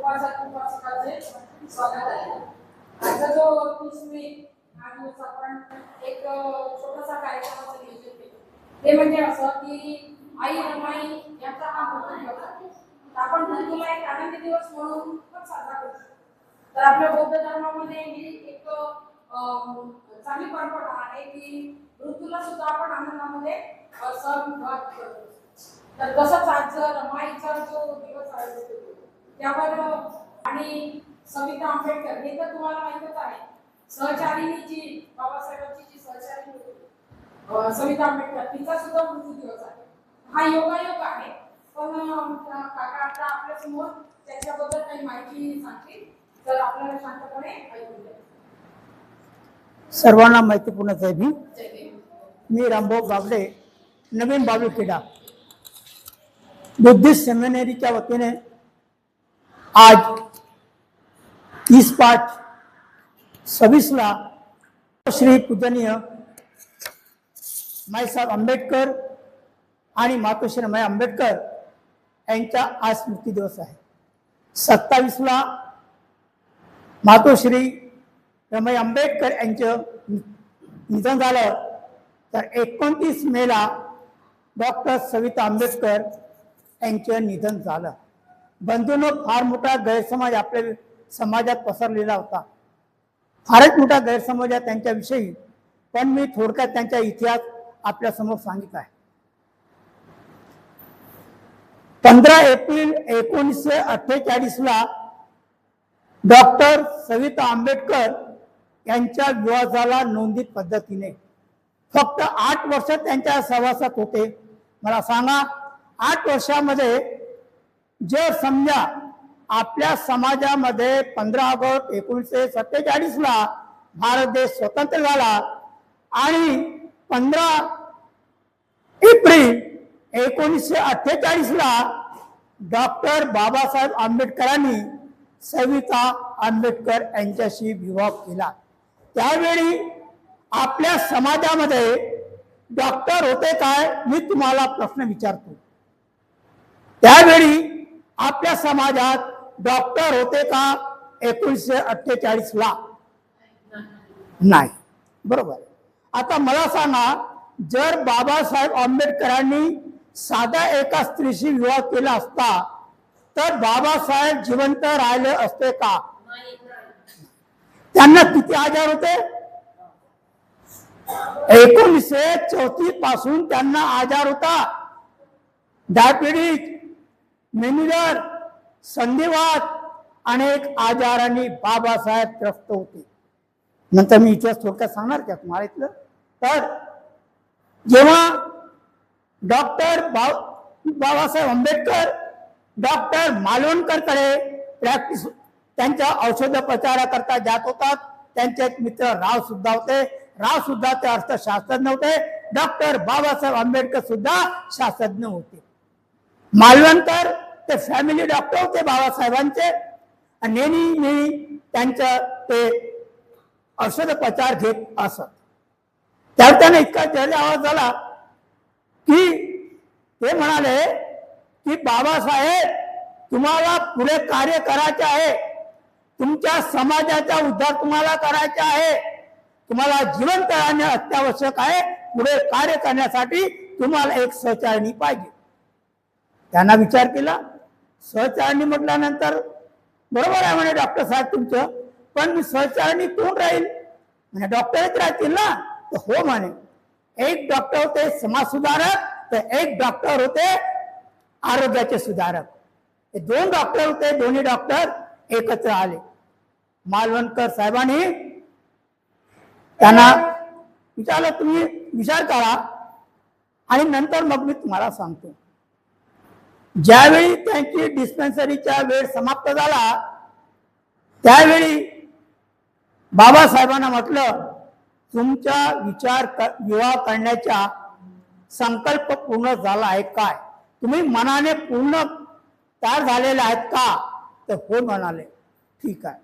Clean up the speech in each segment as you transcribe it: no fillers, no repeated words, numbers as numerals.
उपासकाचे स्वागत आहे. आजचा जो 30 मे हा दिवस आपण एक छोटासा कार्यक्रमाचं नियोजन केलं. ते म्हणजे असं की आई रमाई यांचा हा मोठा दिवस आहे. आपण ऋतूला एक आनंदी दिवस म्हणून पण साजरा करतो. तर आपल्या बौद्ध धर्मामध्ये ही एक चांगली परंपरा आहे की ऋतूला सुद्धा आपण आनंदामध्ये सहभाग करतो. तर तसंच आज रमाईचा जो दिवस आहे त्यावर आणि सविता आंबेडकर हे तर तुम्हाला माहितच आहे. सहचारिणी जी बाबासाहेबांची जी सहचारिणी होती सविता आंबेडकर तिचा सुद्धा मृत्यू दिवस आहे. हा योगायोग आहे. पण काका आता आपल्या समोर त्याच्याबद्दल काही माहिती सांगतील तर आपल्याला शांतपणे ऐकून घ्या. सर्वांना माहितीपूर्ण जय भीम. मी रामभाऊ बागडे, नवीन बाबूखेडा बुद्धिस्ट सेमिनरीच्या वतीने आज 30/5/26 श्री पूजनीय माईसाहेब आंबेडकर आणि मातोश्री रमाई आंबेडकर यांचा आज स्मृती दिवस आहे. 27 मातोश्री रमाई आंबेडकर यांचं निधन झालं तर 29 मेला डॉक्टर सविता आंबेडकर यांचं निधन झालं. बंधूंनो, फार मोठा गैरसमज आपल्या समाजात पसरलेला होता. फारच मोठा गैरसमज आहे त्यांच्याविषयी. पण मी थोडक्यात त्यांचा इतिहास आपल्या समोर सांगितला आहे. 15 एप्रिल 1948 डॉक्टर सविता आंबेडकर यांच्या विवाह झाला नोंदीत पद्धतीने. फक्त 8 वर्ष त्यांच्या सहवासात होते. मला सांगा, 8 वर्षामध्ये जर समजा आपल्या समाजामध्ये 15 ऑगस्ट 1947 भारत देश स्वतंत्र झाला आणि 15 एप्रिल 1948 डॉक्टर बाबासाहेब आंबेडकरांनी सविता आंबेडकर यांच्याशी विवाह केला. त्यावेळी आपल्या समाजामध्ये डॉक्टर होते काय, मी तुम्हाला प्रश्न विचारतो. त्यावेळी आपल्या समाजात डॉक्टर होते का 1948 नाही, बरोबर. आता मला सांगा, जर बाबासाहेब आंबेडकरांनी साध्या एका स्त्रीशी विवाह केला असता तर बाबासाहेब जिवंत राहिले असते का? त्यांना किती आजार होते? 1934 पासून त्यांना आजार होता. डायबिटीज, मेन्युलर, संधिवात, अनेक आजारांनी बाबासाहेब त्रस्त होते. नंतर मी इतिहास थोडक्यात सांगणार का तुम्हाला इथलं. तर जेव्हा डॉक्टर बाबासाहेब आंबेडकर डॉक्टर मालवणकरकडे प्रॅक्टिस त्यांच्या औषध प्रचाराकरता जात होतात, त्यांचे एक मित्र राव सुद्धा होते. राव सुद्धा ते अर्थशास्त्रज्ञ होते. डॉक्टर बाबासाहेब आंबेडकर सुद्धा शास्त्रज्ञ होते. मालवणकर ते फॅमिली डॉक्टर होते बाबासाहेबांचे. नेहमी त्यांचं ते औषध प्रचार घेत असत. त्यावर त्यांना इतका जय आवाज झाला की ते म्हणाले की बाबासाहेब, तुम्हाला पुढे कार्य करायचे आहे, तुमच्या समाजाचा उद्धार तुम्हाला करायचा आहे, तुम्हाला जिवंत राहणे अत्यावश्यक आहे. पुढे कार्य करण्यासाठी तुम्हाला एक सहचारिणी पाहिजे. त्यांना विचार केला. सहचारिणी म्हटल्यानंतर बरोबर आहे म्हणे डॉक्टर साहेब तुमचं, पण मी सहचारिणी कोण राहील? म्हणजे डॉक्टरच राहतील ना. तर हो म्हणे. एक डॉक्टर होते समाज सुधारक, तर एक डॉक्टर होते आरोग्याचे सुधारक. हे 2 डॉक्टर होते. दोन्ही डॉक्टर एकत्र आले. मालवणकर साहेबांनी त्यांना विचारलं, तुम्ही विचार करा आणि नंतर मग मी तुम्हाला सांगतो. ज्यावेळी त्यांची डिस्पेन्सरीचा वेळ समाप्त झाला त्यावेळी बाबासाहेबांना म्हटलं, तुमचा विवाह करण्याचा संकल्प पूर्ण झाला आहे काय? तुम्ही मनाने पूर्ण तयार झालेले आहेत का? तर हो म्हणाले. ठीक आहे.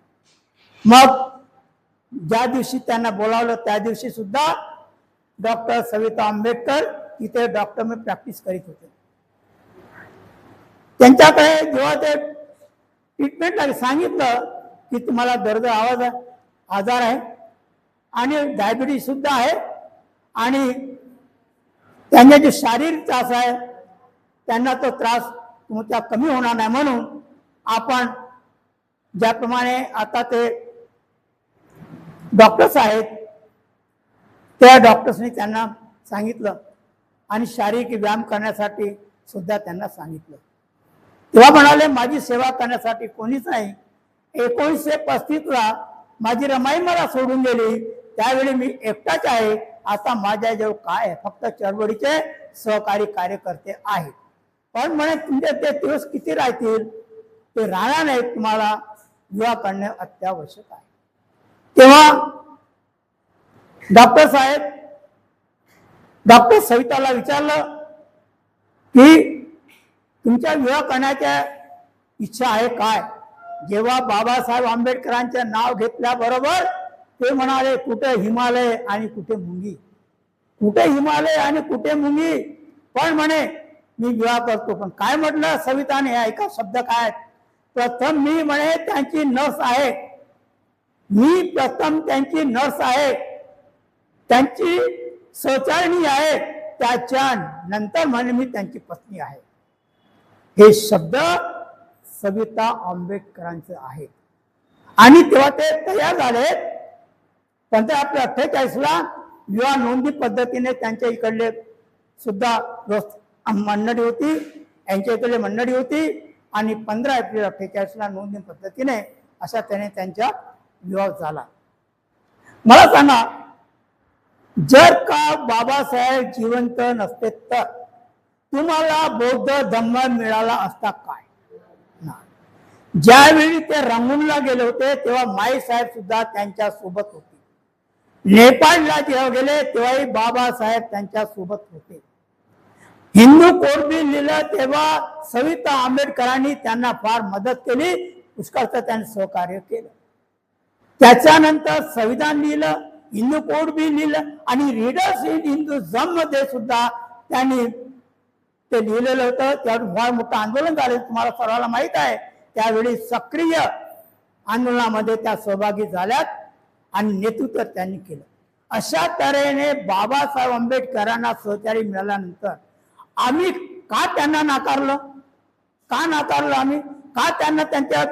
मग ज्या दिवशी त्यांना बोलावलं त्या दिवशी सुद्धा डॉक्टर सविता आंबेडकर इथे डॉक्टर में प्रॅक्टिस करीत होते. त्यांच्याकडे जेव्हा ते ट्रीटमेंटला सांगितलं की तुम्हाला दर्द आजार आहे आणि डायबिटीज सुद्धा आहे आणि त्यांना जे शारीरिक त्रास आहे त्यांना तो त्रास तुमचा कमी होणार नाही, म्हणून आपण ज्याप्रमाणे आता ते डॉक्टर्स आहेत त्या डॉक्टर्सनी त्यांना सांगितलं आणि शारीरिक व्यायाम करण्यासाठी सुद्धा त्यांना सांगितलं. तेव्हा म्हणाले माझी सेवा करण्यासाठी कोणीच नाही. 1935ला माझी रमाई मला सोडून गेली, त्यावेळी मी एकटाच आहे. आता माझ्याजवळ काय आहे, फक्त चळवळीचे सहकारी कार्यकर्ते आहेत. पण म्हणे तुमचे ते दिवस किती राहतील, ते राहणार नाही, तुम्हाला विवाह करणे अत्यावश्यक आहे. तेव्हा डॉक्टर साहेब डॉक्टर सविताला विचारलं की तुमच्या विवाह करण्याच्या इच्छा आहे काय. जेव्हा बाबासाहेब आंबेडकरांचे नाव घेतल्याबरोबर ते म्हणाले कुठे हिमालय आणि कुठे मुंगी, कुठे हिमालय आणि कुठे मुंगी, पण म्हणे मी विवाह करतो. पण काय म्हटलं सविताने, ऐका शब्द काय, प्रथम मी म्हणे त्यांची नर्स आहे, मी प्रथम त्यांची नर्स आहे, त्यांची सहचारिणी आहे, त्याच्या नंतर म्हणे मी त्यांची पत्नी आहे. हे शब्द सविता आंबेडकरांचे आहेत. आणि तेव्हा ते तयार झाले. 1948ला विवाह नोंदी पद्धतीने त्यांच्या इकडले सुद्धा मंडळी होती, यांच्या इकडे मंडळी होती आणि 15 एप्रिल 48ला नोंदी पद्धतीने अशा त्याने त्यांचा विवाह झाला. मला सांगा, जर का बाबासाहेब जिवंत नसते तर तुम्हाला बौद्ध धम्म मिळाला असता काय. ज्यावेळी ते रंगूनला गेले होते तेव्हा माई साहेब सुद्धा त्यांच्या सोबत होते. नेपाळला जेव्हा गेले तेव्हाही बाबासाहेब त्यांच्या सोबत होते. हिंदू कोड बिल लिहिलं तेव्हा सविता आंबेडकरांनी त्यांना फार मदत केली, पुष्कळचं त्यांनी सहकार्य केलं. त्याच्यानंतर संविधान लिहिलं, हिंदू कोड बिल लिहिलं आणि रीडर्स इन हिंदुझम मध्ये सुद्धा त्यांनी ते लिहिलेलं होतं. त्यावर फार मोठं आंदोलन झालं, तुम्हाला सर्वांना माहित आहे. त्यावेळी सक्रिय आंदोलनामध्ये त्या सहभागी झाल्यात आणि नेतृत्व त्यांनी केलं. अशा तऱ्हेने बाबासाहेब आंबेडकरांना सहचारी मिळाल्यानंतर आम्ही का त्यांना नाकारलं, का नाकारलं आम्ही, का त्यांना त्यांच्या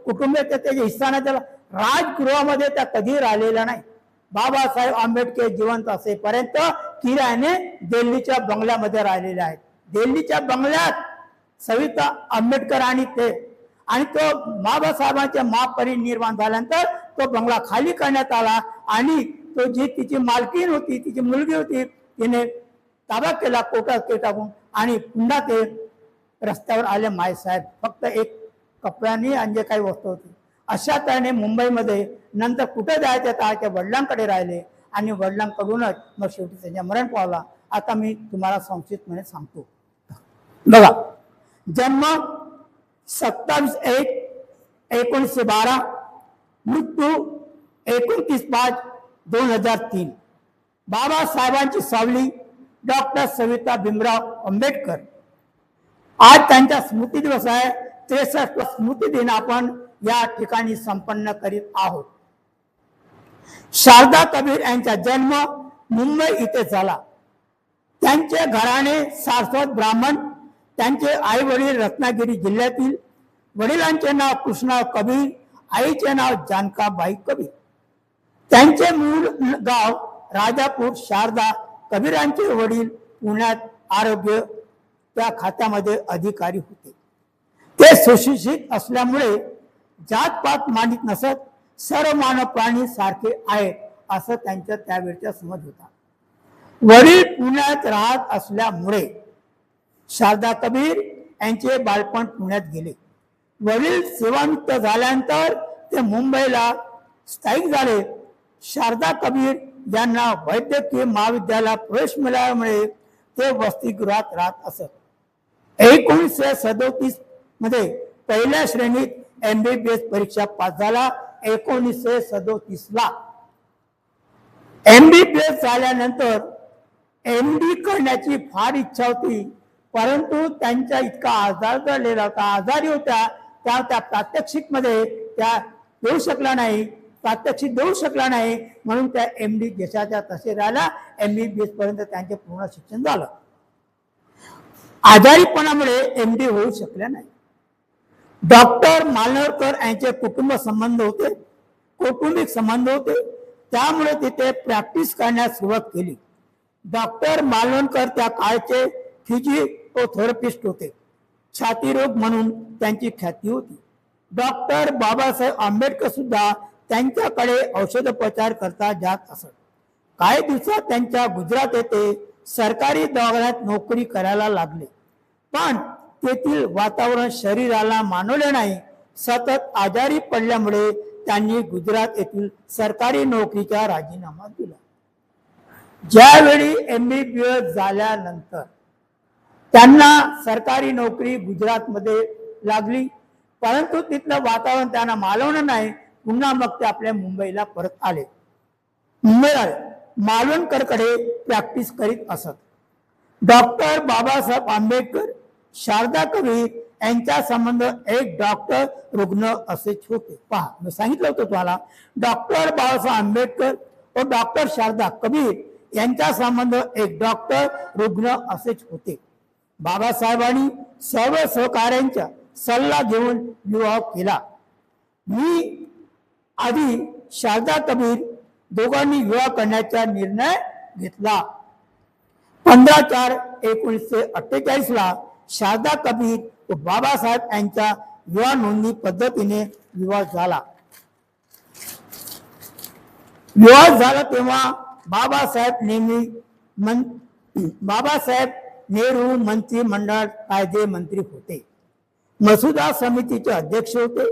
कुटुंबाच्या त्याच्या हिस्सा नाही दिला. राजगृहामध्ये त्या कधी राहिलेल्या नाही. बाबासाहेब आंबेडकर जिवंत असेपर्यंत किरायाने दिल्लीच्या बंगल्यामध्ये राहिलेले आहेत. दिल्लीच्या बंगल्यात सविता आंबेडकर आणि ते आणि तो बाबासाहेबांचे महापरिनिर्वाण झाल्यानंतर तो बंगला खाली करण्यात आला आणि तो जी तिची मालकीण होती, तिची मुलगी होती, तिने ताबा केला कोर्टात टाकून आणि पुन्हा ते रस्त्यावर आले मायसाहेब, फक्त एक कपड्यानी आणि जे काही वस्तू होती. अशा तऱ्हेने मुंबईमध्ये नंतर कुठे जायचं त्या वडिलांकडे राहिले आणि वडिलांकडूनच मग शेवटी त्यांच्या मरण पावला. आता मी तुम्हाला संक्षिप्तपणे सांगतो. बघा, जन्म 27/1/1912, मृत्यू 29/5/2003. बाबासाहेबांची सावली डॉक्टर सविता भीमराव आंबेडकर. आज त्यांचा स्मृती दिवस आहे. 63 स्मृती दिन आपण या ठिकाणी संपन्न करीत आहोत. शारदा कबीर यांचा जन्म मुंबई इथे झाला. त्यांचे घराणे सारस्वत ब्राह्मण. त्यांचे आई वडील रत्नागिरी जिल्ह्यातील. वडिलांचे नाव कृष्णा कबीर, आईचे नाव जानकाबाई कबीर. त्यांचे मूळ गाव राजापूर. शारदा कबीरांचे वडील पुण्यात आरोग्य त्या खात्यामध्ये अधिकारी होते. ते सुशिक्षित असल्यामुळे जातपात मानित नसत. सर्व मानव प्राणी सारखे आहेत असं त्यांच्या त्यावेळचा समज होता. वडील पुण्यात राहत असल्यामुळे शारदा कबीर यांचे बालपण पुण्यात गेले. वडील सेवानिवृत्त झाल्यानंतर ते मुंबईला स्थायिक झाले. शारदा कबीर यांना वैद्यकीय महाविद्यालयात प्रवेश मिळाल्यामुळे ते वसतिगृहात राहत असत. 1937 मध्ये पहिल्या श्रेणीत MBBS परीक्षा पास झाला. 1937ला MBBS झाल्यानंतर MD करण्याची फार इच्छा होती, परंतु त्यांचा इतका आजार झालेला होता, आजारी होत्या त्या प्रात्यक्षिक मध्ये त्या येऊ शकला नाही, प्रात्यक्षिक देऊ शकला नाही, म्हणून त्या MD देशाच्या तसे राहिला. MBBS पर्यंत त्यांचे पूर्ण शिक्षण झालं. आजारीपणामुळे MD होऊ शकले नाही. डॉक्टर मालवणकर यांचे कुटुंब संबंध होते, कौटुंबिक संबंध होते, त्यामुळे तिथे प्रॅक्टिस करण्यास सुरुवात केली. डॉक्टर मालवणकर त्या काळचे फिजिओथेरपिस्ट होते. छाती रोग म्हणून त्यांची ख्याती होती. डॉक्टर बाबासाहेब आंबेडकर सुद्धा त्यांच्याकडे औषधोपचार करता जात असत. काही दिवसात त्यांच्या गुजरात येथे सरकारी दवाखान्यात नोकरी करायला लागले, पण तेथील वातावरण शरीराला मानवले नाही. सतत आजारी पडल्यामुळे त्यांनी गुजरात येथील सरकारी नोकरीचा राजीनामा दिला. ज्यावेळी MBBS झाल्यानंतर त्यांना सरकारी नोकरी गुजरातमध्ये लागली, परंतु तिथलं वातावरण त्यांना मालवलं नाही. पुन्हा मग ते आपल्या मुंबईला परत आले. मुंबईला मालवणकरकडे प्रॅक्टिस करीत असत. डॉक्टर बाबासाहेब आंबेडकर, शारदा कबीर यांचा संबंध एक डॉक्टर रुग्ण असेच होते. पहा, मी सांगितलं होतं तुम्हाला, डॉक्टर बाबासाहेब आंबेडकर व डॉक्टर शारदा कबीर यांचा संबंध एक डॉक्टर रुग्ण असेच होते. बाबासाहेबांनी सर्व सहकाऱ्यांचा सल्ला घेऊन विवाह केला. मी आधी शारदा कबीर दोघांनी विवाह करण्याचा निर्णय घेतला. 15/4/1948 ला शारदा कबीर व बाबासाहेब यांचा विवाह नोंदणी पद्धतीने विवाह झाला. विवाह झाला तेव्हा बाबासाहेब नेहरू मंत्रिमंडळ कायदे मंत्री होते. मसुदा समितीचे अध्यक्ष होते.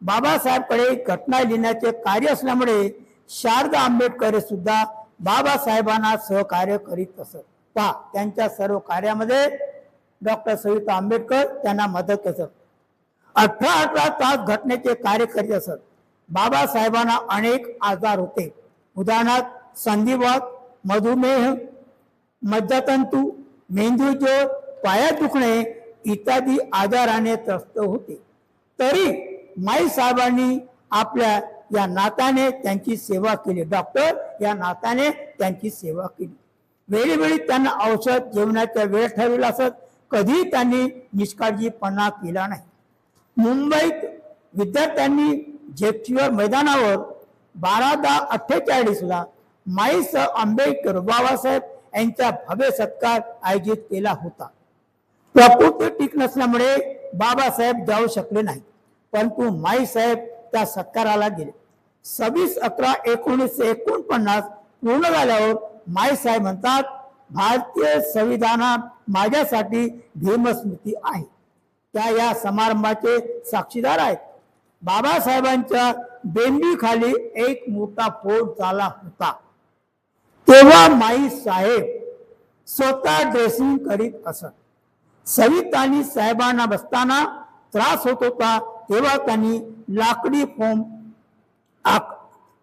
बाबासाहेबकडे घटना लिहिण्याचे कार्य असल्यामुळे शारदा आंबेडकर सुद्धा बाबासाहेबांना सहकार्य करीत असत. पहा, त्यांच्या सर्व कार्यामध्ये डॉक्टर सविता आंबेडकर त्यांना मदत करत. 18 तास घटनेचे कार्य करीत असत. बाबासाहेबांना अनेक आजार होते, उदाहरणार्थ संधिवात, मधुमेह, मज्जातंतू, मेंदूज्वर, पायात दुखणे इत्यादी आजाराने त्रस्त होते. तरी माई साहेबांनी आपल्या या नात्याने त्यांची सेवा केली. डॉक्टर या नात्याने त्यांची सेवा केली. वेळोवेळी त्यांना औषध जेवणाच्या वेळ ठरविला असत. कधी त्यांनी निष्काळजीपणा केला नाही. मुंबईत विद्यार्थ्यांनी जेपशीवर मैदानावर 12/10/48 ला माईसाहेब आंबेडकर बाबासाहेब यांचा भव्य सत्कार आयोजित केला होता. प्रकृती ठीक नसल्यामुळे बाबासाहेब जाऊ शकले नाही, परंतु माईसाहेब त्या सत्काराला गेले. 26/11/1949 पूर्ण झाल्यावर माईसाहेब म्हणतात, भारतीय संविधानात माझ्यासाठी भीमस्मृती आहे. त्या या समारंभाचे साक्षीदार आहेत. बाबासाहेबांच्या बेंबीखाली एक मोठा फोड झाला होता. तेव्हा माई साहेब स्वतः ड्रेसिंग करीत असत. सवितानी साहेबांना बसताना त्रास होत होता, तेव्हा त्यांनी लाकडी फोम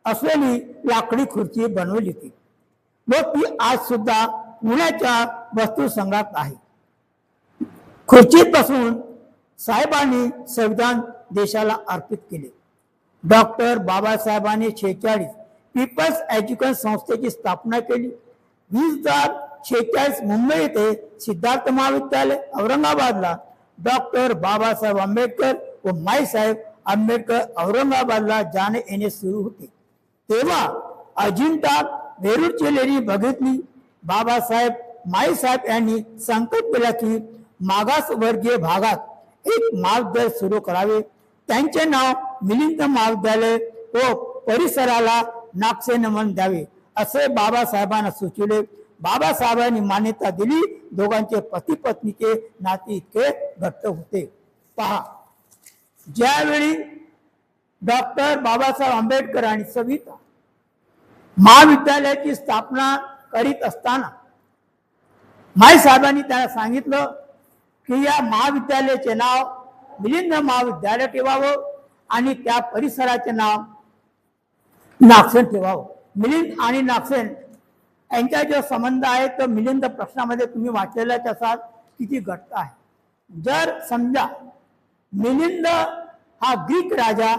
असलेली लाकडी खुर्ची बनवली होती व ती आज सुद्धा पुण्याच्या वस्तू संग्रहात आहे. खुर्चीत बसून साहेबांनी संविधान देशाला अर्पित केले. डॉक्टर बाबासाहेबांनी 46 पीपल्स एज्युकेशन संस्थेची स्थापना केली. 2046 मुंबई येथे सिद्धार्थ महाविद्यालय, औरंगाबादला डॉक्टर बाबासाहेब आंबेडकर व माईसाहेब आंबेडकर औरंगाबादला जाणे येणे सुरू होते. तेव्हा अजिंठा वेरूळची लेणी बघितली. बाबासाहेब माईसाहेब यांनी संकल्प केला की मागास वर्गीय भागात एक महाविद्यालय सुरू करावे. त्यांचे नाव मिलिंद महाविद्यालय व परिसराला नागसेनमन द्यावे असे बाबासाहेबांना सुचवले. बाबासाहेबांनी मान्यता दिली. दोघांचे पती पत्नीचे नाते इतके घट्ट होते. पहा, ज्यावेळी डॉक्टर बाबासाहेब आंबेडकर आणि सविता महाविद्यालयाची स्थापना करीत असताना माई साहेबांनी त्यांना सांगितलं की या महाविद्यालयाचे नाव मिलिंद महाविद्यालय ठेवावं आणि त्या परिसराचे नाव नागसेन ठेवावं. मिलिंद आणि नागसेन यांचा जो संबंध आहे तो मिलिंद प्रश्नामध्ये तुम्ही वाचलेलाच असाल किती घट्ट आहे. जर समजा मिलिंद हा ग्रीक राजा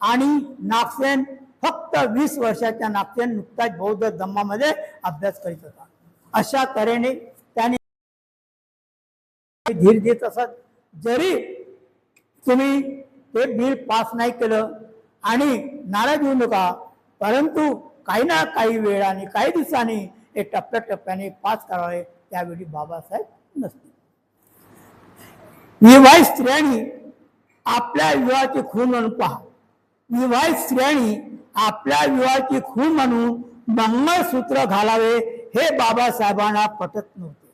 आणि नागसेन फक्त 20 वर्षाच्या नागसेन नुकताच बौद्ध धम्मामध्ये अभ्यास करीत होता. अशा तऱ्हेने त्याने धीर देत असत. जरी तुम्ही ते बिल पास नाही केलं आणि नाराज होऊ नका, परंतु काही ना काही वेळाने काही दिवसांनी हे टप्प्याटप्प्याने पास करावे. त्यावेळी बाबासाहेब नसतील. विवाहित स्त्रियांनी आपल्या विवाहाची खून म्हणून पहा, विवाहित स्त्रियांनी आपल्या विवाहाची खून म्हणून मंगळसूत्र घालावे हे बाबासाहेबांना पटत नव्हते.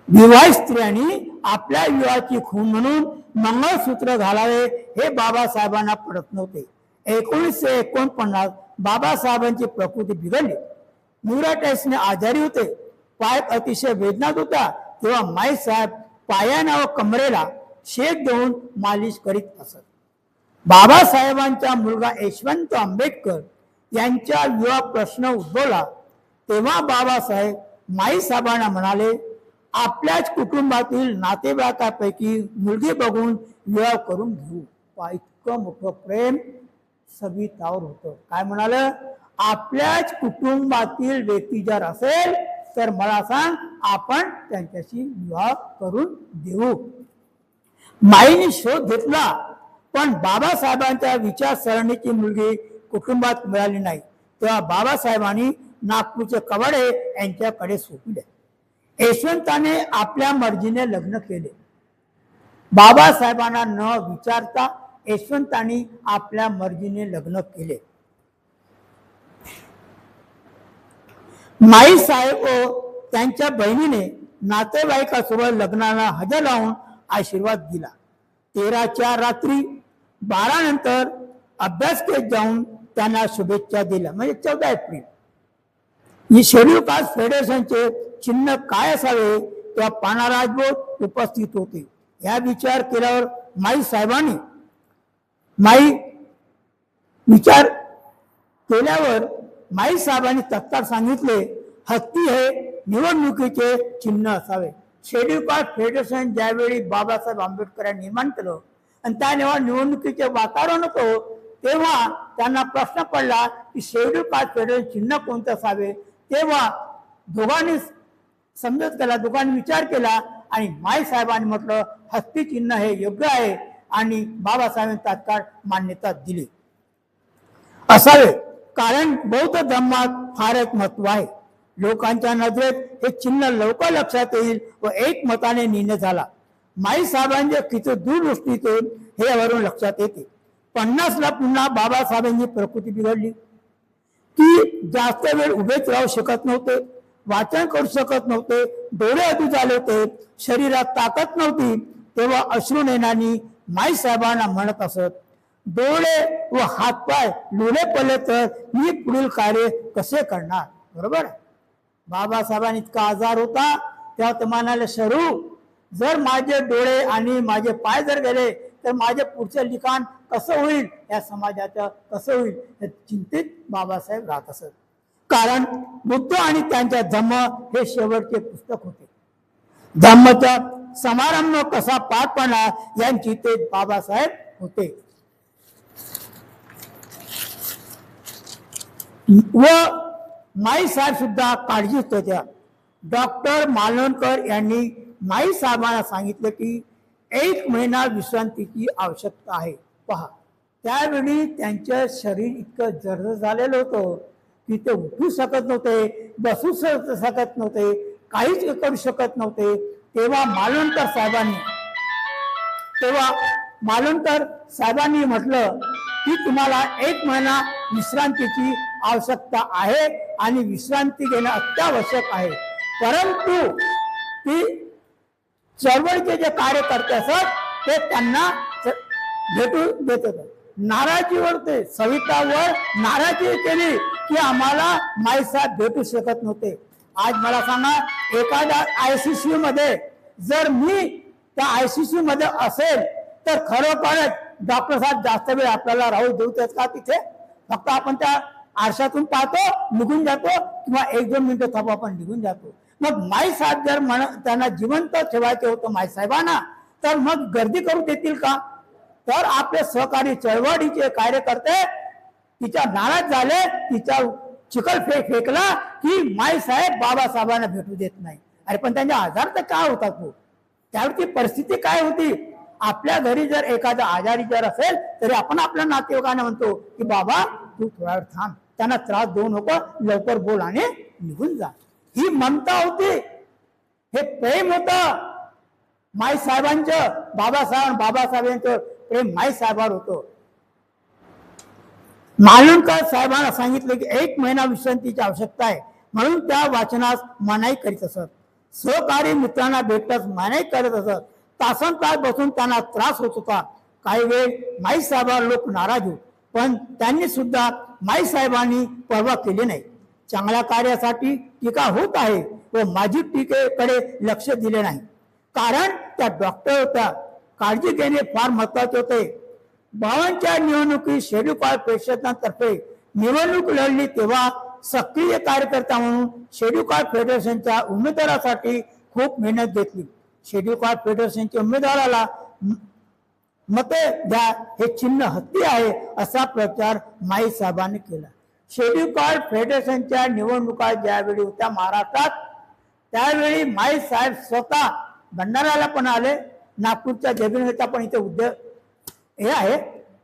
विवाहित स्त्रियांनी आपल्या विवाहाची खून म्हणून मंगळसूत्र घालावे हे बाबासाहेबांना पटत नव्हते. 1949 बाबासाहेबांची प्रकृती बिघडली. न्यूरोटायटिसने आजारी होते. पाय अतिशय वेदनात होता. तेव्हा माईसाहेब पायाना व कमरेला शेक देऊन मालिश करीत असत. बाबासाहेबांचा मुलगा यशवंत आंबेडकर यांच्या विवाह प्रश्न उद्भवला तेव्हा बाबासाहेब माईसाहेबांना म्हणाले, आपल्याच कुटुंबातील नातेवाईकापैकी मुलगी बघून विवाह करून घेऊ. इतकं मोठं प्रेम सवितावर होतं. काय म्हणालं, आपल्याच कुटुंबातील व्यक्ती जर असेल तर मला सांग, आपण त्यांच्याशी विवाह करून देऊ. माईने शोध घेतला, पण बाबासाहेबांच्या विचारसरणीची मुलगी कुटुंबात मिळाली नाही. तेव्हा बाबासाहेबांनी नागपूरचे कवाडे यांच्याकडे सोपविले. यशवंताने आपल्या मर्जीने लग्न केले. बाबासाहेबांना न विचारता यशवंतांनी आपल्या मर्जीने लग्न केले. माई साहेब व त्यांच्या बहिणीने नातेवाईकासोबत लग्नाला हजर लावून आशीर्वाद दिला. 13च्या रात्री 12 नंतर अभ्यासकेत जाऊन त्यांना शुभेच्छा दिल्या. म्हणजे 14 एप्रिल. ही शेड्यूल कास्ट फेडरेशनचे चिन्ह काय असावे तेव्हा पाना राजभोत उपस्थित होते. या विचार केल्यावर माई साहेबांनी विचार केल्यावर माई साहेबांनी तत्काळ सांगितले, हत्ती हे निवडणुकीचे चिन्ह असावे. शेड्यूल कास्ट फेडरेशन ज्यावेळी बाबासाहेब आंबेडकर यांनी निर्माण केलं आणि त्या निवडणुकीचे वातावरण होतं, तेव्हा त्यांना प्रश्न पडला की शेड्यूल कास्ट फेडरेशन चिन्ह कोणतं असावे. तेव्हा दोघांनी समजत केला, दोघांनी विचार केला आणि माई साहेबांनी म्हटलं हत्ती चिन्ह हे योग्य आहे आणि बाबासाहेबांनी तात्काळ मान्यता दिली. असावे, कारण बौद्ध धर्मात फार एक महत्व आहे. लोकांच्या नजरेत हे चिन्ह लवकर लक्षात येईल व एक मताने निर्णय झाला. माई साहेबांच्या किती दूरदृष्टीतून हे यावरून लक्षात येते. 50ला पुन्हा बाबासाहेबांची प्रकृती बिघडली. ती जास्त वेळ उभेच राहू शकत नव्हते, वाचन करू शकत नव्हते, डोळे अधू झाले होते, शरीरात ताकद नव्हती. तेव्हा अश्रू नयनांनी माई साहेबांना म्हणत असत, डोळे व हातपाय लुले पडले तर मी पुढील कार्य कसे करणार. बरोबर. बाबासाहेबांनी इतका आजार होता तेव्हा ते म्हणाले, शरू जर माझे डोळे आणि माझे पाय जर गेले तर माझे पुढचे लिखाण कसं होईल, या समाजाचं कसं होईल, हे चिंतित बाबासाहेब राहत असत. कारण बुद्ध आणि त्यांच्या धम्म हे शेवटचे पुस्तक होते. धम्मचा समारंभ कसा पार पडणार यांची ते बाबासाहेब होते. व माई साहेब सुद्धा काळजीत होत्या. डॉक्टर मालवणकर यांनी माई साहेबांना सांगितलं की 1 महिना विश्रांतीची आवश्यकता आहे. पहा, त्यावेळी त्यांचं शरीर इतकं जर्जर झालेलं होतं की ते उठू शकत नव्हते, बसू शकत नव्हते, काहीच करू शकत नव्हते. तेव्हा मालवणकर साहेबांनी म्हटलं की तुम्हाला 1 महिना विश्रांतीची आवश्यकता आहे आणि विश्रांती घेणं अत्यावश्यक आहे. परंतु ती चळवळीचे जे कार्यकर्ते असत ते त्यांना भेटू देत होते. नाराजीवर ते सवितावर नाराजी केली की आम्हाला माईसाहेब भेटू शकत नव्हते. आज मला सांगा, एखाद्या ICCU मध्ये जर मी त्या ICCU मध्ये असेल तर खरोखरच डॉक्टर साहेब जास्त वेळ आपल्याला राहू देऊ देत का तिथे? फक्त आपण त्या आरशातून पाहतो, निघून जातो, किंवा 1-2 मिनिटं थांबू आपण निघून जातो. मग माई साहेब जर त्यांना जिवंत ठेवायचे होतं माई साहेबांना, तर मग गर्दी करू देतील का? तर आपले सहकारी चळवळीचे कार्यकर्ते तिच्या नाराज झाले, तिच्या चिखल फेकला की माई साहेब बाबासाहेबांना भेटू देत नाही. अरे पण त्यांचा आजार तर काय होता तो? त्यावेळी परिस्थिती काय होती? आपल्या घरी जर एखादा आजारी जर असेल तरी आपण आपल्या नातेवाईकांना म्हणतो की बाबा तू थोडा वेळ थांब, त्यांना त्रास देऊ नको, लवकर बोल आणि निघून जा. ही ममता होती, हे प्रेम होतं माई साहेबांचं. बाबासाहेबांचं प्रेम माई साहेबांवर होतं. मालुणकर साहेबांना सांगितलं की 1 महिना विश्रांतीची आवश्यकता आहे, म्हणून त्या वाचनास मनाई करीत असत. सहकारी मित्रांना भेटताच मनाई करत असत. तासन तास बसून त्यांना त्रास होत होता. काही वेळ माई साहेबांवर लोक नाराज होत, पण त्यांनी सुद्धा माई साहेबांनी पर्वा केली नाही. चांगल्या कार्यासाठी टीका होत आहे व माझी टीकेकडे लक्ष दिले नाही, कारण त्या डॉक्टर होत्या. काळजी घेणे फार महत्वाचे होते. 52च्या निवडणुकीत शेड्यूल कास्ट फेडरेशनतर्फे निवडणूक लढली तेव्हा सक्रिय कार्यकर्ता म्हणून शेड्यूल कास्ट फेडरेशनच्या उमेदवारासाठी खूप मेहनत घेतली. शेड्यूल कास्ट फेडरेशनच्या उमेदवाराला मते द्या, हे चिन्ह हत्ती आहे असा प्रचार माई साहेबांनी केला. शेड्यूल कास्ट फेडरेशनच्या निवडणुका ज्यावेळी होत्या महाराष्ट्रात, त्यावेळी माई साहेब स्वतः भंडाऱ्याला पण आले. नागपूरच्या जबिनचा पण इथे उद्योग हे आहे.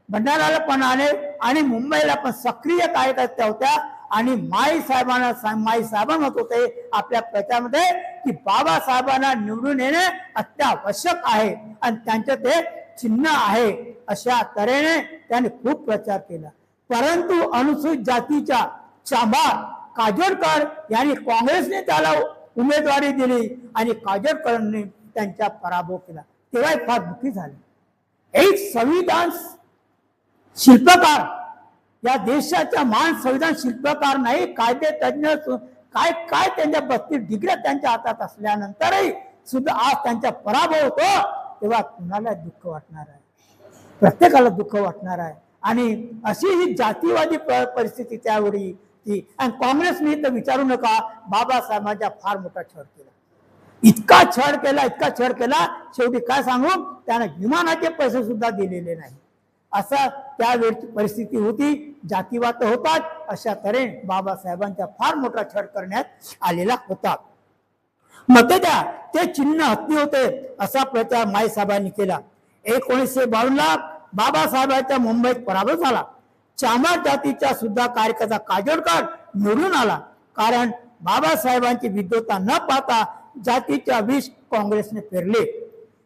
भंडाऱ्याला पण आले आणि मुंबईला पण सक्रिय कार्यकर्त्या होत्या. आणि माई साहेबांना म्हणत होते आपल्या प्रचारामध्ये की बाबासाहेबांना निवडून येणे अत्यावश्यक आहे आणि त्यांचं ते चिन्ह आहे. अशा तऱ्हेने त्याने खूप प्रचार केला. परंतु अनुसूचित जातीच्या चांभार काजोडकर यांनी काँग्रेसने त्याला उमेदवारी दिली आणि काजोडकरांनी त्यांचा पराभव केला. तेव्हा फार दुःखी झाले. एक संविधान शिल्पकार, या देशाच्या महान संविधान शिल्पकार नाही, कायदे तज्ञ, काय काय त्यांच्या 32 डिग्र्या त्यांच्या हातात असल्यानंतरही सुद्धा आज त्यांचा पराभव होतो. तेव्हा कुणाला दुःख वाटणार आहे? प्रत्येकाला दुःख वाटणार आहे. आणि अशी ही जातीवादी परिस्थिती त्यावेळी ती. आणि काँग्रेसने तर विचारू नका, बाबासाहेबांचा फार मोठा छळ केला. इतका छळ केला, शेवटी काय सांगू, त्याने विमानाचे पैसे सुद्धा दिलेले नाही. असा त्यावेळची परिस्थिती होती. जातीवाद होतात. अशा तऱ्हेने बाबासाहेबांचा फार मोठा छळ करण्यात आलेला होता. मते द्या, ते चिन्ह हत्ती होते असा प्रचार माई साहेबांनी केला. 1952ला बाबासाहेबांच्या मुंबईत पराभव झाला. चामार जातीच्या सुद्धा कार्यकर्ता काजोडकर निवडून आला, कारण बाबासाहेबांची विद्वत्ता न पाहता जातीच्या विष काँग्रेसने पेरले.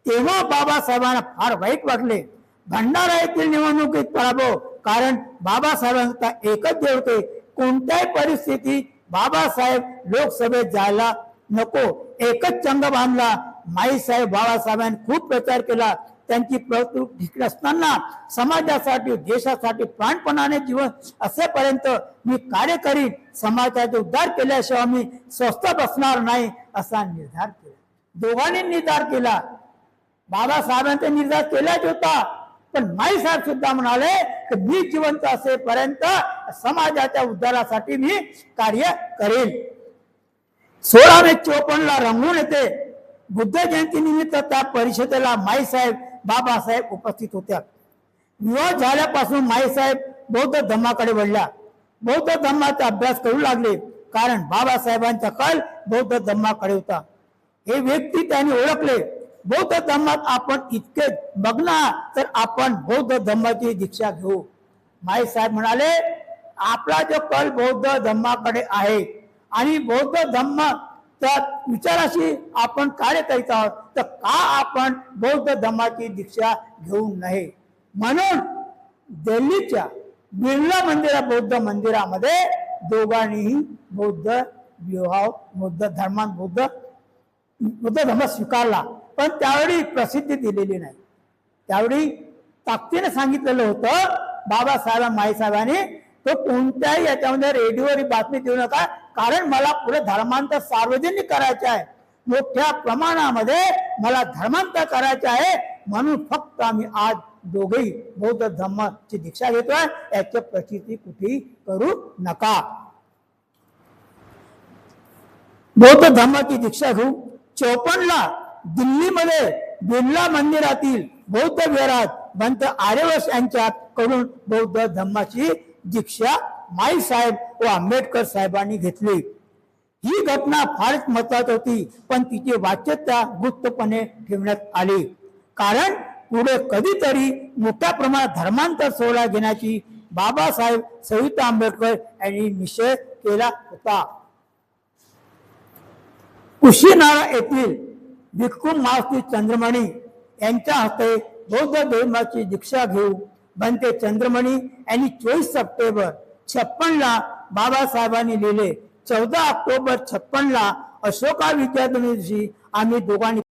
तेव्हा बाबासाहेबांना फार वाईट वाटले. भंडारा येथील निवडणुकीत पराभव, कारण बाबासाहेबांचा एकच ध्येय होते, कोणत्याही परिस्थितीत बाबासाहेब लोकसभेत जायला नको. एकच चंग बांधला. माई साहेब बाबासाहेबांनी खूप प्रचार केला. त्यांची प्रवृत्ती ठीक असताना समाजासाठी, देशासाठी प्राणपणाने जीवन असेपर्यंत मी कार्य करीन. समाजाचे उद्धार केल्याशिवाय मी स्वस्थ बसणार नाही असा निर्धार केला. दोघांनी निर्धार केला. बाबासाहेबांचा निर्धार केलाच होता, पण माई साहेब सुद्धा म्हणाले की मी जिवंत असेपर्यंत समाजाच्या उद्धारासाठी मी कार्य करेन. 16 मे 54ला रंगून येते बुद्ध जयंती निमित्त त्या परिषदेला माई साहेब बाबासाहेब उपस्थित होत्या. विवाह झाल्यापासून माई साहेब बौद्ध धर्माकडे वळल्या. बौद्ध धर्माचा अभ्यास करू लागले, कारण बाबासाहेबांचा कल बौद्ध धर्माकडे होता. हे व्यक्ती त्यांनी ओळखले. बौद्ध धर्मात आपण इतके बघणार तर आपण बौद्ध धर्माची दीक्षा घेऊ. माई साहेब म्हणाले आपला जो कल बौद्ध धर्माकडे आहे आणि बौद्ध धर्म त्या विचाराशी आपण कार्य करीत आहोत, तर का आपण बौद्ध धर्माची दीक्षा घेऊ नये. म्हणून दिल्लीच्या बिर्ला मंदिरा बौद्ध मंदिरामध्ये दोघांनीही बौद्ध विवाह बौद्ध धर्म स्वीकारला. पण त्यावेळी प्रसिद्धी दिलेली नाही. त्यावेळी ताकदीने सांगितलेलं होतं बाबासाहेब माईसाहेबांनी, तो कोणत्याही याच्यामध्ये रेडिओवर बातमी देऊ नका, कारण मला पुढे धर्मांतर सार्वजनिक करायचे आहे. मोठ्या प्रमाणामध्ये मला धर्मांतर करायचे आहे, म्हणून फक्त आम्ही आज दोघेही बौद्ध धर्माची दीक्षा घेतोय, याची प्रचिती कुठेही करू नका. बौद्ध धर्माची दीक्षा घेऊ. 54ला दिल्लीमध्ये बिर्ला मंदिरातील बौद्ध विहारात पंत आर्यवंश यांच्याकडून बौद्ध धम्माची दीक्षा माई साहेब व आंबेडकर साहेबांनी घेतली. ही घटना फारच महत्वाची होती, पण तिची वाच्यता गुप्तपणे ठेवण्यात आली, कारण पुढे कधीतरी मोठ्या प्रमाणात धर्मांतर सोहळा घेण्याची बाबासाहेब सविता आंबेडकर यांनी निश्चय केला होता. कुशीनाळा येथील भिक्खू मावशी चंद्रमणी यांच्या हस्ते बौद्ध धर्माची दीक्षा घेऊन बनते चंद्रमणी यांनी 24 सप्टेंबर 56 ला बाबासाहेबांनी लिहिले. 14 ऑक्टोबर 56 ला अशोका विद्यार्थी दिवशी आम्ही दोघांनी